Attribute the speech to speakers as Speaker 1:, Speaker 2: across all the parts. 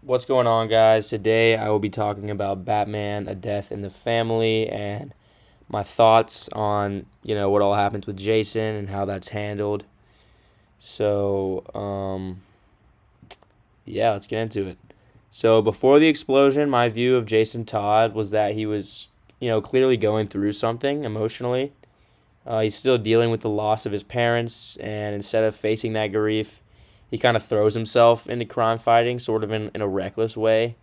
Speaker 1: What's going on, guys? Today I will be talking about Batman: A Death in the Family and my thoughts on, what all happens with Jason and how that's handled. So, yeah, let's get into it. So, before the explosion, my view of Jason Todd was that he was, clearly going through something emotionally. He's still dealing with the loss of his parents, and instead of facing that grief, he kind of throws himself into crime fighting, sort of in a reckless way.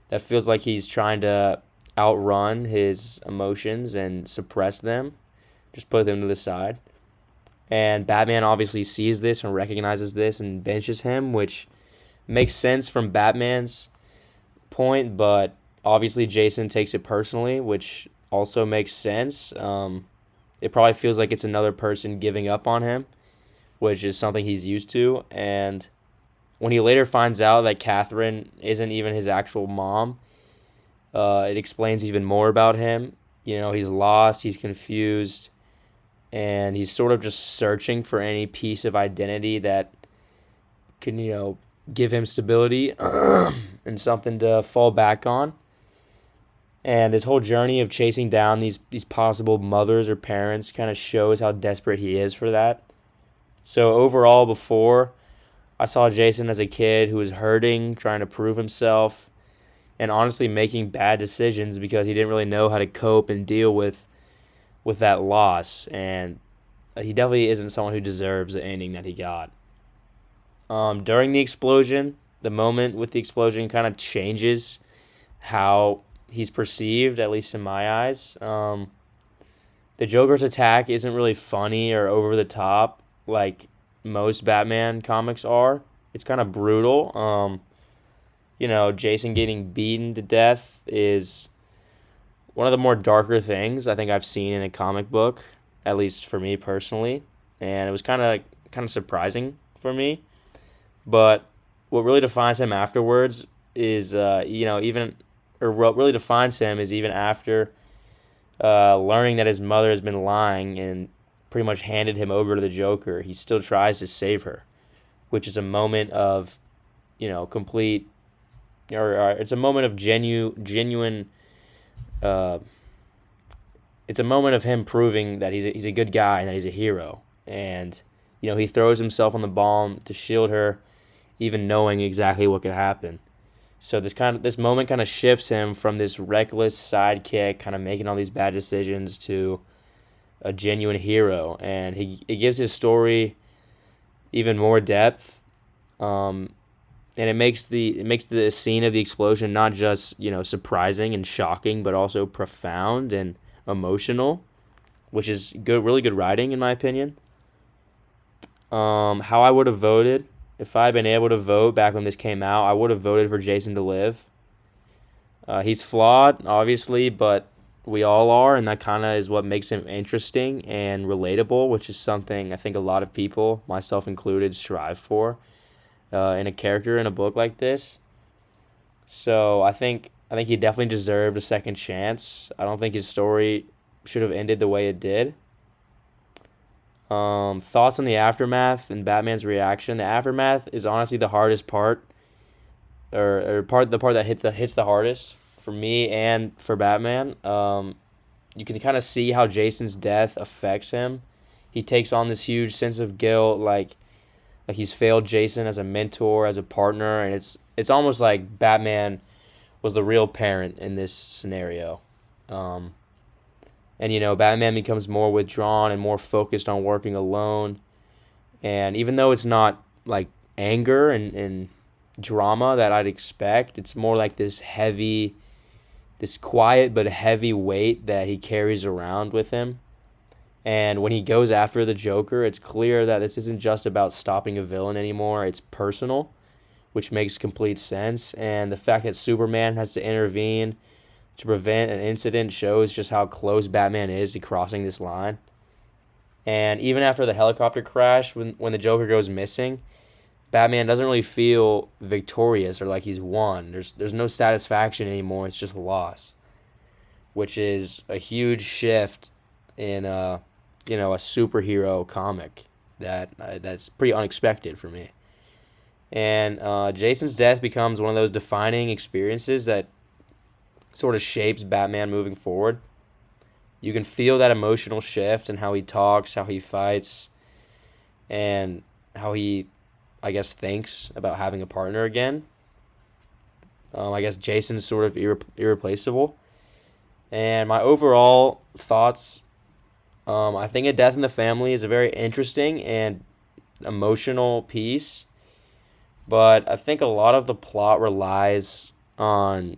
Speaker 1: That feels like he's trying to outrun his emotions and suppress them, just put them to the side. And Batman obviously sees this and recognizes this and benches him, which makes sense from Batman's point, but obviously Jason takes it personally, which also makes sense. It probably feels like it's another person giving up on him, which is something he's used to. And when he later finds out that Catherine isn't even his actual mom, it explains even more about him. He's lost, he's confused, and he's sort of just searching for any piece of identity that can, give him stability and something to fall back on. And this whole journey of chasing down these possible mothers or parents kind of shows how desperate he is for that. So overall, before I saw Jason as a kid who was hurting, trying to prove himself, and honestly making bad decisions because he didn't really know how to cope and deal with that loss. And he definitely isn't someone who deserves the ending that he got. During the explosion, the moment with the explosion kind of changes how he's perceived, at least in my eyes. The Joker's attack isn't really funny or over the top like most Batman comics are. It's kind of brutal. Jason getting beaten to death is one of the more darker things I think I've seen in a comic book, at least for me personally, and it was kind of surprising for me. But what really defines him afterwards is, even or what really defines him is even after learning that his mother has been lying and pretty much handed him over to the Joker, he still tries to save her, which is a moment of, complete, or it's a moment of genuine. Uh, it's a moment of him proving that he's a good guy and that he's a hero, and he throws himself on the bomb to shield her, even knowing exactly what could happen. So this moment kind of shifts him from this reckless sidekick, kind of making all these bad decisions, to a genuine hero, and it gives his story even more depth. And it makes the scene of the explosion not just surprising and shocking, but also profound and emotional, which is good, really good writing in my opinion. How I would have voted if I had been able to vote back when this came out, I would have voted for Jason to live. He's flawed, obviously, but we all are, and that kind of is what makes him interesting and relatable, which is something I think a lot of people, myself included, strive for in a character in a book like this. So I think he definitely deserved a second chance. I don't think his story should have ended the way it did. Thoughts on the aftermath and Batman's reaction. The aftermath is honestly the hardest part, or the part that hits the hardest for me and for Batman. You can kind of see how Jason's death affects him. He takes on this huge sense of guilt, like he's failed Jason as a mentor, as a partner, and it's almost like Batman was the real parent in this scenario. Um, and Batman becomes more withdrawn and more focused on working alone. And even though it's not like anger and drama that I'd expect, it's more like this quiet but heavy weight that he carries around with him. And when he goes after the Joker, it's clear that this isn't just about stopping a villain anymore. It's personal, which makes complete sense. And the fact that Superman has to intervene to prevent an incident shows just how close Batman is to crossing this line. And even after the helicopter crash, when the Joker goes missing, Batman doesn't really feel victorious or like he's won. There's no satisfaction anymore. It's just loss, which is a huge shift in a superhero comic that's pretty unexpected for me. And Jason's death becomes one of those defining experiences that sort of shapes Batman moving forward. You can feel that emotional shift in how he talks, how he fights, and how he, I guess, thinks about having a partner again. I guess Jason's sort of irreplaceable. And my overall thoughts, I think A Death in the Family is a very interesting and emotional piece, but I think a lot of the plot relies on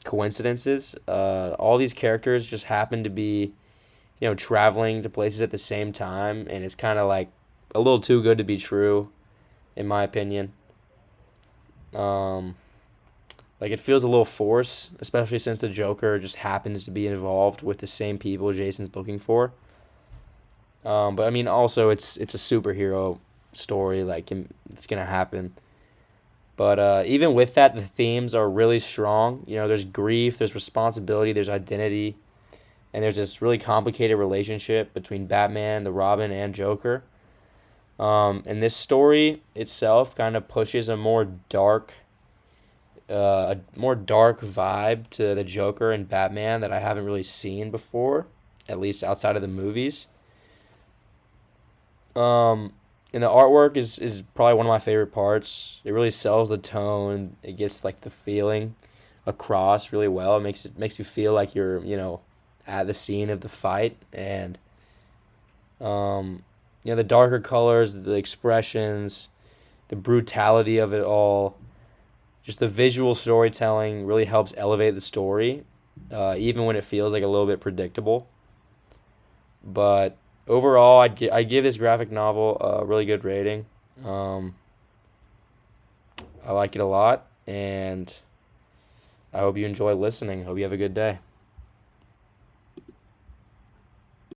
Speaker 1: coincidences. All these characters just happen to be, traveling to places at the same time, and it's kind of like a little too good to be true, in my opinion. Um, like it feels a little forced, especially since the Joker just happens to be involved with the same people Jason's looking for. But I mean, also it's a superhero story, like it's gonna happen. But even with that, the themes are really strong. There's grief, there's responsibility, there's identity, and there's this really complicated relationship between Batman, the Robin, and Joker. And this story itself kind of pushes a more dark vibe to the Joker and Batman that I haven't really seen before, at least outside of the movies. Um, and the artwork is probably one of my favorite parts. It really sells the tone. It gets like the feeling across really well. It makes you feel like you're at the scene of the fight, and the darker colors, the expressions, the brutality of it all, just the visual storytelling really helps elevate the story, even when it feels like a little bit predictable. But overall, I'd give this graphic novel a really good rating. Um, I like it a lot, and I hope you enjoy listening. Hope you have a good day.